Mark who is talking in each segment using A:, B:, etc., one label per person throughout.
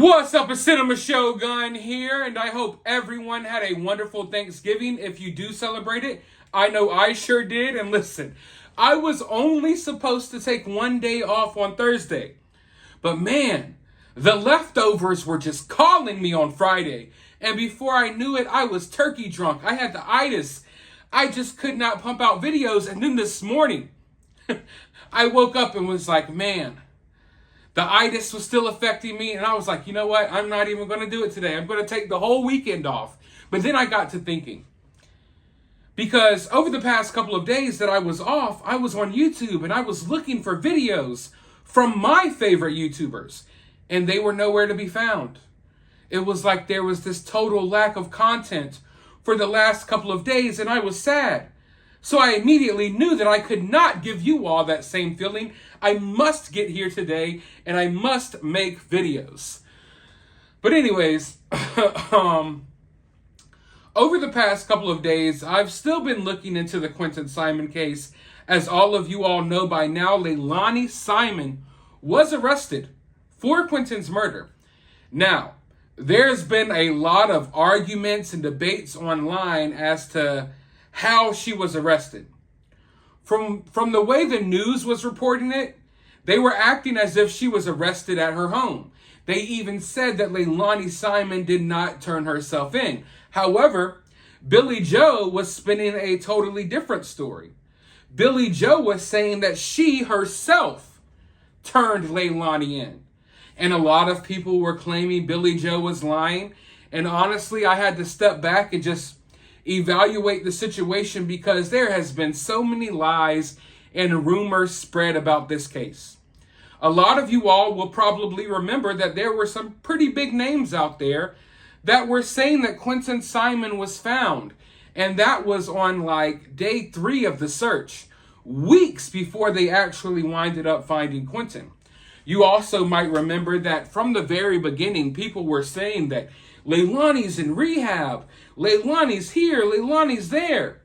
A: What's up, a Cinema Shogun here, and I hope everyone had a wonderful Thanksgiving. If you do celebrate it, I know I sure did. And listen, I was only supposed to take one day off on Thursday, but man, the leftovers were just calling me on Friday, and before I knew it, I was turkey drunk. I had the itis. I just could not pump out videos, and then this morning, I woke up and was like, man, the itis was still affecting me, and I was like, you know what? I'm not even going to do it today. I'm going to take the whole weekend off. But then I got to thinking, because over the past couple of days that I was off, I was on YouTube, and I was looking for videos from my favorite YouTubers, and they were nowhere to be found. It was like there was this total lack of content for the last couple of days, and I was sad. So I immediately knew that I could not give you all that same feeling. I must get here today, and I must make videos. But anyways, over the past couple of days, I've still been looking into the Quinton Simon case. As all of you all know by now, Leilani Simon was arrested for Quinton's murder. Now, there's been a lot of arguments and debates online as to how she was arrested. From the way the news was reporting it, they were acting as if she was arrested at her home. They even said that Leilani Simon did not turn herself in. However, Billy Joe was spinning a totally different story. Billy Joe was saying that she herself turned Leilani in. And a lot of people were claiming Billy Joe was lying. And honestly, I had to step back and just evaluate the situation because there has been so many lies and rumors spread about this case. A lot of you all will probably remember that there were some pretty big names out there that were saying that Quinton Simon was found. And that was on like day 3 of the search, weeks before they actually winded up finding Quinton. You also might remember that from the very beginning, people were saying that Leilani's in rehab, Leilani's here, Leilani's there.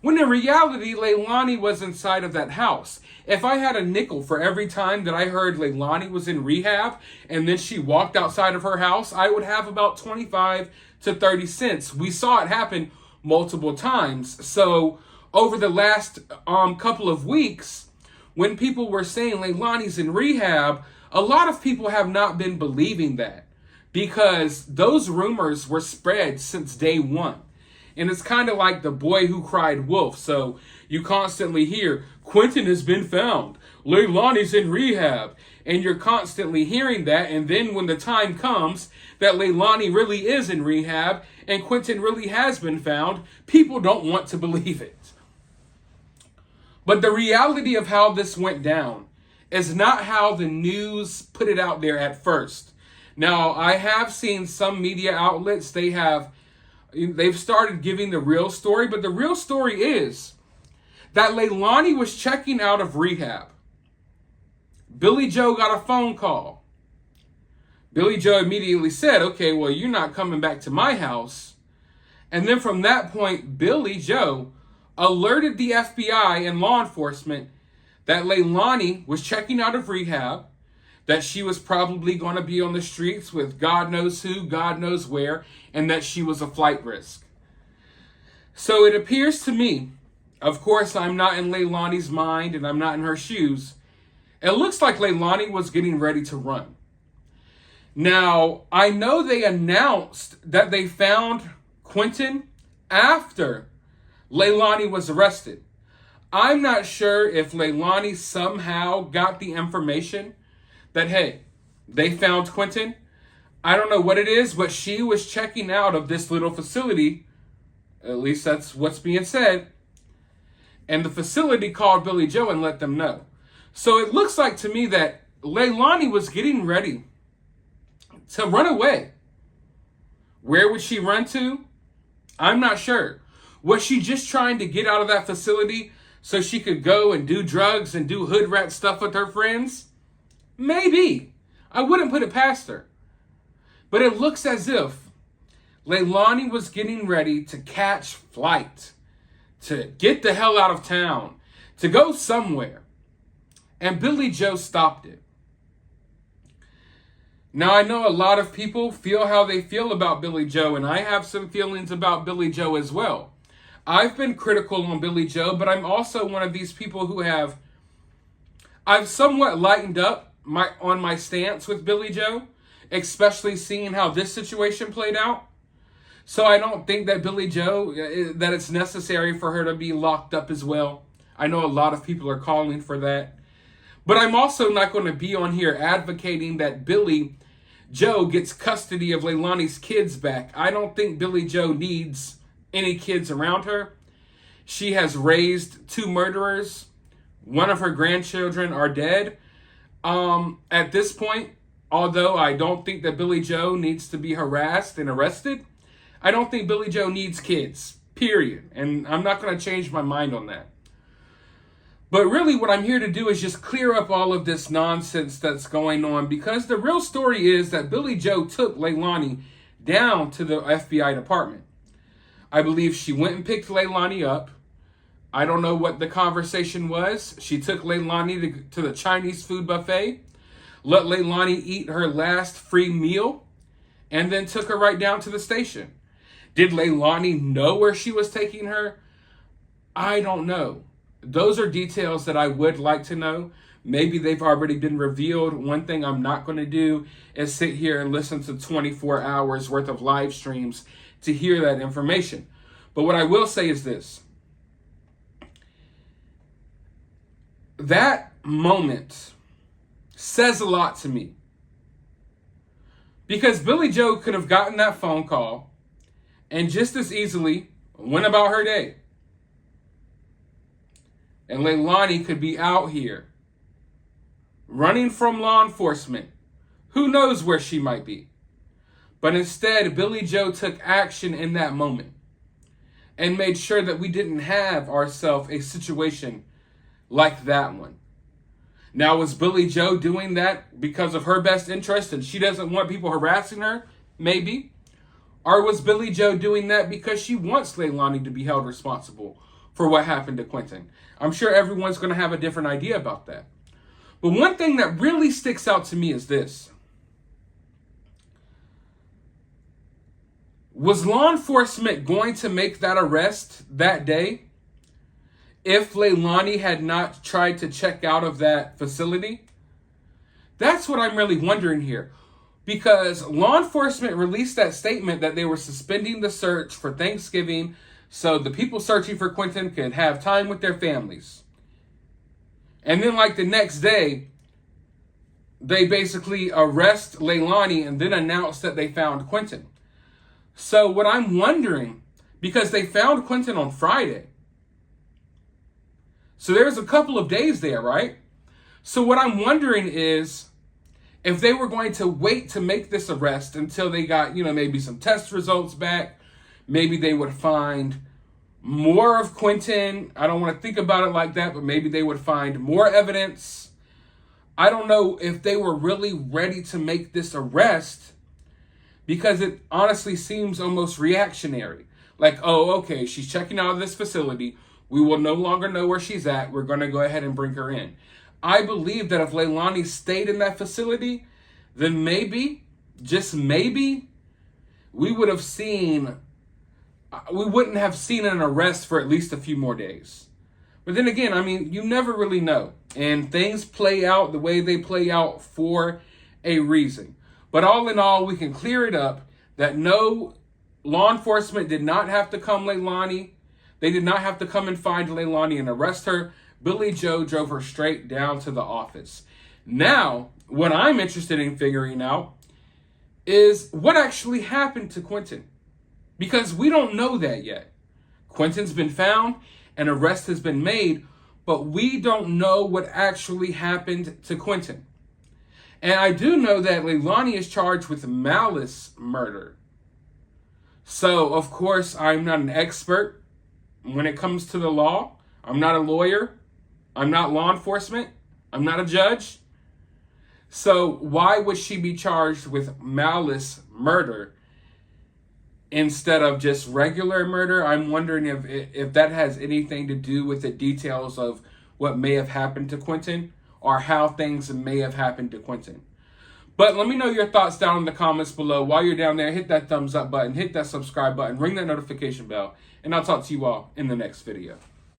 A: When in reality, Leilani was inside of that house. If I had a nickel for every time that I heard Leilani was in rehab and then she walked outside of her house, I would have about 25 to 30 cents. We saw it happen multiple times. So over the last couple of weeks, when people were saying Leilani's in rehab, a lot of people have not been believing that, because those rumors were spread since day 1. And it's kind of like the boy who cried wolf. So you constantly hear, Quinton has been found, Leilani's in rehab. And you're constantly hearing that. And then when the time comes that Leilani really is in rehab and Quinton really has been found, people don't want to believe it. But the reality of how this went down is not how the news put it out there at first. Now, I have seen some media outlets, they've started giving the real story, but the real story is that Leilani was checking out of rehab. Billy Joe got a phone call. Billy Joe immediately said, okay, well, you're not coming back to my house. And then from that point, Billy Joe alerted the FBI and law enforcement that Leilani was checking out of rehab, that she was probably going to be on the streets with God knows who, God knows where, and that she was a flight risk. So it appears to me, of course, I'm not in Leilani's mind and I'm not in her shoes. It looks like Leilani was getting ready to run. Now, I know they announced that they found Quinton after Leilani was arrested. I'm not sure if Leilani somehow got the information that, hey, they found Quinton. I don't know what it is, but she was checking out of this little facility. At least that's what's being said. And the facility called Billy Joe and let them know. So it looks like to me that Leilani was getting ready to run away. Where would she run to? I'm not sure. Was she just trying to get out of that facility so she could go and do drugs and do hood rat stuff with her friends? Maybe. I wouldn't put it past her. But it looks as if Leilani was getting ready to catch flight, to get the hell out of town, to go somewhere. And Billy Joe stopped it. Now, I know a lot of people feel how they feel about Billy Joe, and I have some feelings about Billy Joe as well. I've been critical on Billy Joe, but I'm also one of these people who I've somewhat lightened up on my stance with Billy Joe, especially seeing how this situation played out. So I don't think that Billy Joe, that it's necessary for her to be locked up as well. I know a lot of people are calling for that. But I'm also not going to be on here advocating that Billy Joe gets custody of Leilani's kids back. I don't think Billy Joe needs any kids around her. She has raised 2 murderers. One of her grandchildren are dead. At this point, although I don't think that Billy Joe needs to be harassed and arrested, I don't think Billy Joe needs kids, period. And I'm not going to change my mind on that. But really what I'm here to do is just clear up all of this nonsense that's going on, because the real story is that Billy Joe took Leilani down to the FBI department. I believe she went and picked Leilani up. I don't know what the conversation was. She took Leilani to the Chinese food buffet, let Leilani eat her last free meal, and then took her right down to the station. Did Leilani know where she was taking her? I don't know. Those are details that I would like to know. Maybe they've already been revealed. One thing I'm not going to do is sit here and listen to 24 hours worth of live streams to hear that information. But what I will say is this. That moment says a lot to me. Because Billy Joe could have gotten that phone call and just as easily went about her day. And Leilani could be out here running from law enforcement. Who knows where she might be? But instead, Billy Joe took action in that moment and made sure that we didn't have ourselves a situation like that one. Now, was Billy Joe doing that because of her best interest and she doesn't want people harassing her? Maybe. Or was Billy Joe doing that because she wants Leilani to be held responsible for what happened to Quinton? I'm sure everyone's going to have a different idea about that. But one thing that really sticks out to me is this. Was law enforcement going to make that arrest that day if Leilani had not tried to check out of that facility? That's what I'm really wondering here. Because law enforcement released that statement that they were suspending the search for Thanksgiving so the people searching for Quinton could have time with their families. And then like the next day, they basically arrest Leilani and then announce that they found Quinton. So what I'm wondering, because they found Quinton on Friday. So there's a couple of days there, right? So what I'm wondering is if they were going to wait to make this arrest until they got, maybe some test results back. Maybe they would find more of Quinton. I don't want to think about it like that, but maybe they would find more evidence. I don't know if they were really ready to make this arrest because it honestly seems almost reactionary. Like, oh, okay, she's checking out of this facility. We will no longer know where she's at. We're going to go ahead and bring her in. I believe that if Leilani stayed in that facility, then maybe, just maybe, we wouldn't have seen an arrest for at least a few more days. But then again, you never really know. And things play out the way they play out for a reason. But all in all, we can clear it up that no, law enforcement did not have to come Leilani. They did not have to come and find Leilani and arrest her. Billy Joe drove her straight down to the office. Now, what I'm interested in figuring out is what actually happened to Quinton. Because we don't know that yet. Quinton's been found, an arrest has been made, but we don't know what actually happened to Quinton. And I do know that Leilani is charged with malice murder. So, of course, I'm not an expert when it comes to the law. I'm not a lawyer. I'm not law enforcement. I'm not a judge. So why would she be charged with malice murder instead of just regular murder? I'm wondering if that has anything to do with the details of what may have happened to Quinton or how things may have happened to Quinton. But let me know your thoughts down in the comments below. While you're down there, hit that thumbs up button, hit that subscribe button, ring that notification bell, and I'll talk to you all in the next video.